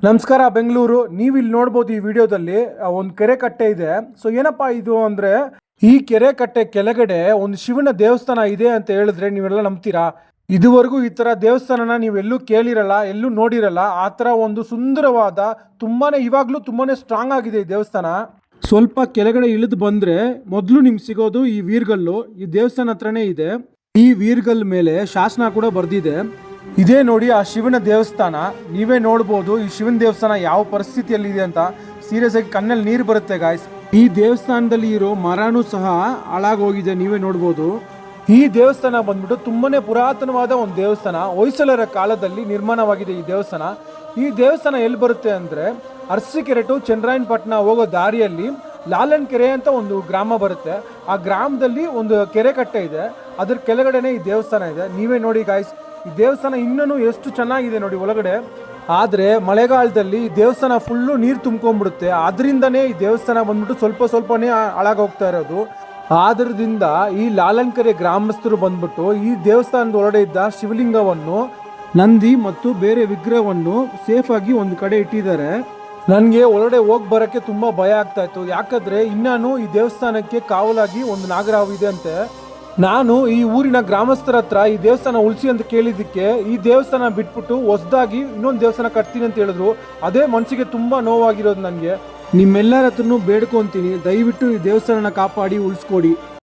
ನಮಸ್ಕಾರ ಬೆಂಗಳೂರು. ನೀವು ಇಲ್ಲಿ ನೋಡ್ಬೋದು ಈ ವಿಡಿಯೋದಲ್ಲಿ ಒಂದು ಕೆರೆ ಕಟ್ಟೆ ಇದೆ. ಸೊ ಏನಪ್ಪಾ ಇದು ಅಂದ್ರೆ, ಈ ಕೆರೆ ಕಟ್ಟೆ ಕೆಳಗಡೆ ಒಂದು ಶಿವನ ದೇವಸ್ಥಾನ ಇದೆ ಅಂತ ಹೇಳಿದ್ರೆ ನೀವೆಲ್ಲ ನಂಬ್ತೀರಾ? ಇದುವರೆಗೂ ಈ ತರ ದೇವಸ್ಥಾನನ ನೀವೆಲ್ಲೂ ಕೇಳಿರಲ್ಲ, ಎಲ್ಲೂ ನೋಡಿರಲ್ಲ. ಆ ತರ ಒಂದು ಸುಂದರವಾದ, ಇವಾಗ್ಲೂ ತುಂಬಾನೇ ಸ್ಟ್ರಾಂಗ್ ಆಗಿದೆ ಈ ದೇವಸ್ಥಾನ. ಸ್ವಲ್ಪ ಕೆಳಗಡೆ ಇಳಿದು ಬಂದ್ರೆ ಮೊದಲು ನಿಮ್ಗೆ ಸಿಗೋದು ಈ ವೀರ್ಗಲ್ಲು. ಈ ದೇವಸ್ಥಾನ ಹತ್ರನೇ ಇದೆ. ಈ ವೀರ್ಗಲ್ ಮೇಲೆ ಶಾಸನ ಕೂಡ ಬರ್ದಿದೆ. ಇದೇ ನೋಡಿ ಆ ಶಿವನ ದೇವಸ್ಥಾನ. ನೀವೇ ನೋಡ್ಬೋದು ಈ ಶಿವನ ದೇವಸ್ಥಾನ ಯಾವ ಪರಿಸ್ಥಿತಿಯಲ್ಲಿ ಇದೆ ಅಂತ. ಸೀರಿಯಸ್ ಆಗಿ ಕಣ್ಣಲ್ಲಿ ನೀರು ಬರುತ್ತೆ ಗಾಯ್ಸ್. ಈ ದೇವಸ್ಥಾನದಲ್ಲಿ ಇರೋ ಮರನೂ ಸಹ ಹಾಳಾಗೋಗಿದೆ, ನೀವೇ ನೋಡ್ಬೋದು. ಈ ದೇವಸ್ಥಾನ ಬಂದ್ಬಿಟ್ಟು ತುಂಬಾನೇ ಪುರಾತನವಾದ ಒಂದು ದೇವಸ್ಥಾನ. ಹೊಯ್ಸಳರ ಕಾಲದಲ್ಲಿ ನಿರ್ಮಾಣವಾಗಿದೆ ಈ ದೇವಸ್ಥಾನ. ಈ ದೇವಸ್ಥಾನ ಎಲ್ಲಿ ಬರುತ್ತೆ ಅಂದ್ರೆ, ಅರಸೀಕೆರೆ ಟು ಚನ್ನರಾಯಪಟ್ಟಣ ಹೋಗೋ ದಾರಿಯಲ್ಲಿ ಲಾಲನ್ ಕೆರೆ ಅಂತ ಒಂದು ಗ್ರಾಮ ಬರುತ್ತೆ. ಆ ಗ್ರಾಮದಲ್ಲಿ ಒಂದು ಕೆರೆ ಕಟ್ಟೆ ಇದೆ, ಅದ್ರ ಕೆಳಗಡೆನೆ ಈ ದೇವಸ್ಥಾನ ಇದೆ. ನೀವೇ ನೋಡಿ ಗಾಯ್ಸ್, ಈ ದೇವಸ್ಥಾನ ಇನ್ನೂ ಎಷ್ಟು ಚೆನ್ನಾಗಿದೆ ನೋಡಿ ಒಳಗಡೆ. ಆದರೆ ಮಳೆಗಾಲದಲ್ಲಿ ಈ ದೇವಸ್ಥಾನ ಫುಲ್ಲು ನೀರು ತುಂಬ್ಕೊಂಡ್ಬಿಡುತ್ತೆ. ಅದರಿಂದನೇ ಈ ದೇವಸ್ಥಾನ ಬಂದ್ಬಿಟ್ಟು ಸ್ವಲ್ಪನೇ ಹಾಳಾಗೋಗ್ತಾ ಇರೋದು. ಆದ್ರಿಂದ ಈ ಲಾಲನ್ಕೆರೆ ಗ್ರಾಮಸ್ಥರು ಬಂದ್ಬಿಟ್ಟು ಈ ದೇವಸ್ಥಾನದ ಒಳಗಡೆ ಇದ್ದ ಶಿವಲಿಂಗವನ್ನು, ನಂದಿ ಮತ್ತು ಬೇರೆ ವಿಗ್ರಹವನ್ನು ಸೇಫ್ ಆಗಿ ಒಂದು ಕಡೆ ಇಟ್ಟಿದ್ದಾರೆ. ನನಗೆ ಒಳಗಡೆ ಹೋಗಿ ಬರೋಕ್ಕೆ ತುಂಬ ಭಯ ಆಗ್ತಾ ಇತ್ತು. ಯಾಕಂದರೆ ಇನ್ನೂ ಈ ದೇವಸ್ಥಾನಕ್ಕೆ ಕಾವಲಾಗಿ ಒಂದು ನಾಗರಾವು ಇದೆ ಅಂತೆ. ನಾನು ಈ ಊರಿನ ಗ್ರಾಮಸ್ಥರ ಹತ್ರ ಈ ದೇವಸ್ಥಾನ ಉಳಿಸಿ ಅಂತ ಕೇಳಿದ್ದಕ್ಕೆ ಈ ದೇವಸ್ಥಾನ ಬಿಟ್ಬಿಟ್ಟು ಹೊಸದಾಗಿ ಇನ್ನೊಂದು ದೇವಸ್ಥಾನ ಕಟ್ತೀನಿ ಅಂತ ಹೇಳಿದ್ರು. ಅದೇ ಮನಸ್ಸಿಗೆ ತುಂಬ ನೋವಾಗಿರೋದು ನನಗೆ. ನಿಮ್ಮೆಲ್ಲರ ಹತ್ರನೂ ಬೇಡ್ಕೊತೀನಿ, ದಯವಿಟ್ಟು ಈ ದೇವಸ್ಥಾನನ ಕಾಪಾಡಿ ಉಳಿಸ್ಕೊಡಿ.